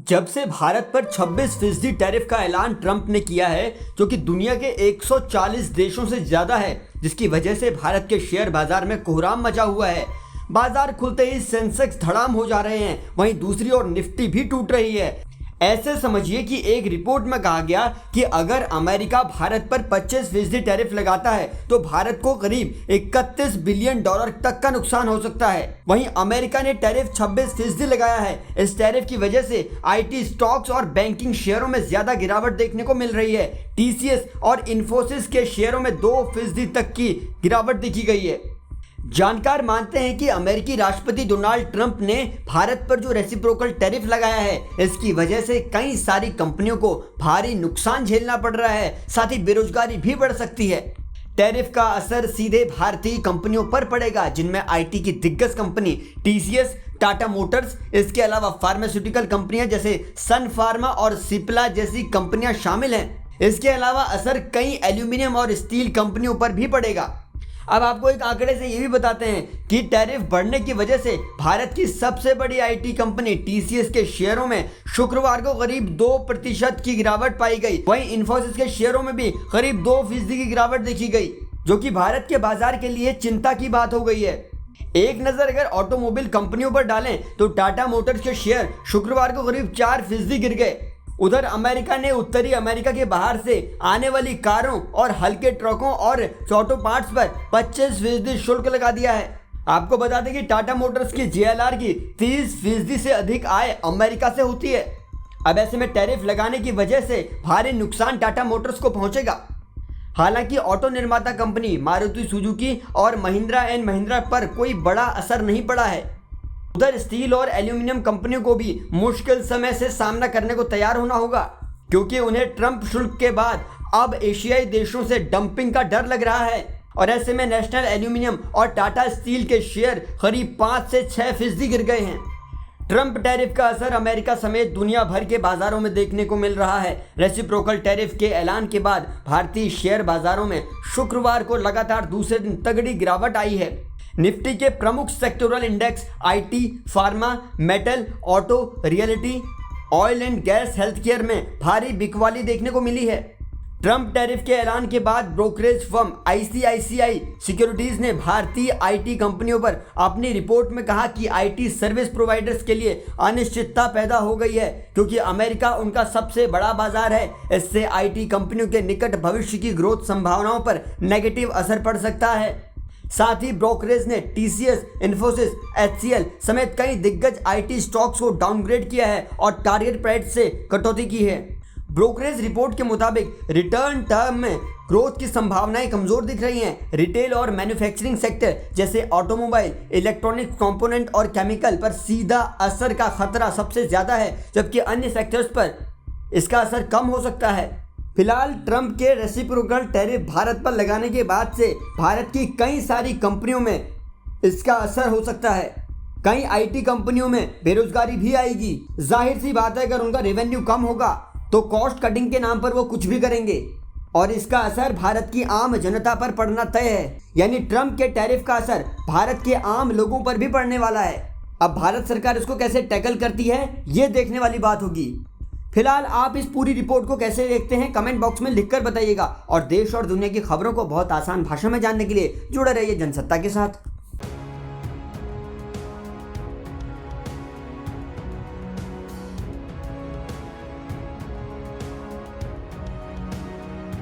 जब से भारत पर 26% टैरिफ का ऐलान ट्रंप ने किया है, जो कि दुनिया के 140 देशों से ज्यादा है, जिसकी वजह से भारत के शेयर बाजार में कोहराम मचा हुआ है। बाजार खुलते ही सेंसेक्स धड़ाम हो जा रहे हैं, वहीं दूसरी ओर निफ्टी भी टूट रही है। ऐसे समझिए कि एक रिपोर्ट में कहा गया कि अगर अमेरिका भारत पर 25% टैरिफ लगाता है तो भारत को करीब 31 बिलियन डॉलर तक का नुकसान हो सकता है। वहीं अमेरिका ने टैरिफ 26% लगाया है। इस टैरिफ की वजह से आईटी स्टॉक्स और बैंकिंग शेयरों में ज्यादा गिरावट देखने को मिल रही है। टीसीएस और इन्फोसिस के शेयरों में 2% तक की गिरावट देखी गई है। जानकार मानते हैं कि अमेरिकी राष्ट्रपति डोनाल्ड ट्रंप ने भारत पर जो रेसिप्रोकल टैरिफ लगाया है, इसकी वजह से कई सारी कंपनियों को भारी नुकसान झेलना पड़ रहा है, साथ ही बेरोजगारी भी बढ़ सकती है। टैरिफ का असर सीधे भारतीय कंपनियों पर पड़ेगा, जिनमें आईटी की दिग्गज कंपनी टीसीएस, टाटा मोटर्स, इसके अलावा फार्मास्यूटिकल कंपनियां जैसे सन फार्मा और सिप्ला जैसी कंपनियां शामिल हैं। इसके अलावा असर कई एल्यूमिनियम और स्टील कंपनियों पर भी पड़ेगा। अब आपको एक आंकड़े से ये भी बताते हैं कि टैरिफ बढ़ने की वजह से भारत की सबसे बड़ी आईटी कंपनी टीसीएस के शेयरों में शुक्रवार को करीब 2% की गिरावट पाई गई। वहीं इन्फोसिस के शेयरों में भी करीब 2% की गिरावट देखी गई, जो कि भारत के बाजार के लिए चिंता की बात हो गई है। एक नजर अगर ऑटोमोबाइल कंपनियों पर डालें तो टाटा मोटर्स के शेयर शुक्रवार को करीब 4% गिर गए। उधर अमेरिका ने उत्तरी अमेरिका के बाहर से आने वाली कारों और हल्के ट्रकों और ऑटो पार्ट्स पर 25% शुल्क लगा दिया है। आपको बता दें कि टाटा मोटर्स की जेएलआर की 30% से अधिक आय अमेरिका से होती है। अब ऐसे में टैरिफ लगाने की वजह से भारी नुकसान टाटा मोटर्स को पहुंचेगा। हालांकि ऑटो निर्माता कंपनी मारुति सुजुकी और महिंद्रा एंड महिंद्रा पर कोई बड़ा असर नहीं पड़ा है। उधर स्टील और एल्यूमिनियम कंपनियों को भी मुश्किल समय से सामना करने को तैयार होना होगा, क्योंकि उन्हें ट्रंप शुल्क के बाद अब एशियाई देशों से डंपिंग का डर लग रहा है। और ऐसे में नेशनल एल्यूमिनियम और टाटा स्टील के शेयर करीब 5 से 6% गिर गए हैं। ट्रंप टैरिफ का असर अमेरिका समेत दुनिया भर के बाजारों में देखने को मिल रहा है। रेसिप्रोकल टैरिफ के ऐलान के बाद भारतीय शेयर बाजारों में शुक्रवार को लगातार दूसरे दिन तगड़ी गिरावट आई है। निफ्टी के प्रमुख sectoral index IT, pharma, metal, auto, reality, oil and gas, health care में भारी बिकवाली देखने को मिली है। ट्रंप टैरिफ के ऐलान के बाद ब्रोकरेज फर्म आईसीआईसीआई सिक्योरिटीज ने भारतीय आईटी कंपनियों पर अपनी रिपोर्ट में कहा कि आईटी सर्विस प्रोवाइडर्स के लिए अनिश्चितता पैदा हो गई है, क्योंकि अमेरिका उनका सबसे बड़ा बाजार है। इससे आईटी कंपनियों के निकट भविष्य की ग्रोथ संभावनाओं पर नेगेटिव असर पड़ सकता है। साथ ही ब्रोकरेज ने टीसीएस, इन्फोसिस, एचसीएल समेत कई दिग्गज आईटी स्टॉक्स को डाउनग्रेड किया है और टारगेट प्राइस से कटौती की है। ब्रोकरेज रिपोर्ट के मुताबिक रिटर्न टर्म में ग्रोथ की संभावनाएं कमजोर दिख रही हैं। रिटेल और मैन्युफैक्चरिंग सेक्टर जैसे ऑटोमोबाइल, इलेक्ट्रॉनिक कंपोनेंट और केमिकल पर सीधा असर का खतरा सबसे ज्यादा है, जबकि अन्य सेक्टर्स पर इसका असर कम हो सकता है। फिलहाल ट्रंप के रेसिप्रोकल टैरिफ भारत पर लगाने के बाद से भारत की कई सारी कंपनियों में इसका असर हो सकता है। कई आईटी कंपनियों में बेरोजगारी भी आएगी। जाहिर सी बात है, अगर उनका रेवेन्यू कम होगा तो कॉस्ट कटिंग के नाम पर वो कुछ भी करेंगे और इसका असर भारत की आम जनता पर पड़ना तय है। यानी ट्रंप के टैरिफ का असर भारत के आम लोगों पर भी पड़ने वाला है। अब भारत सरकार इसको कैसे टैकल करती है, ये देखने वाली बात होगी। फिलहाल आप इस पूरी रिपोर्ट को कैसे देखते हैं, कमेंट बॉक्स में लिखकर बताइएगा। और देश और दुनिया की खबरों को बहुत आसान भाषा में जानने के लिए जुड़े रहिए जनसत्ता के साथ।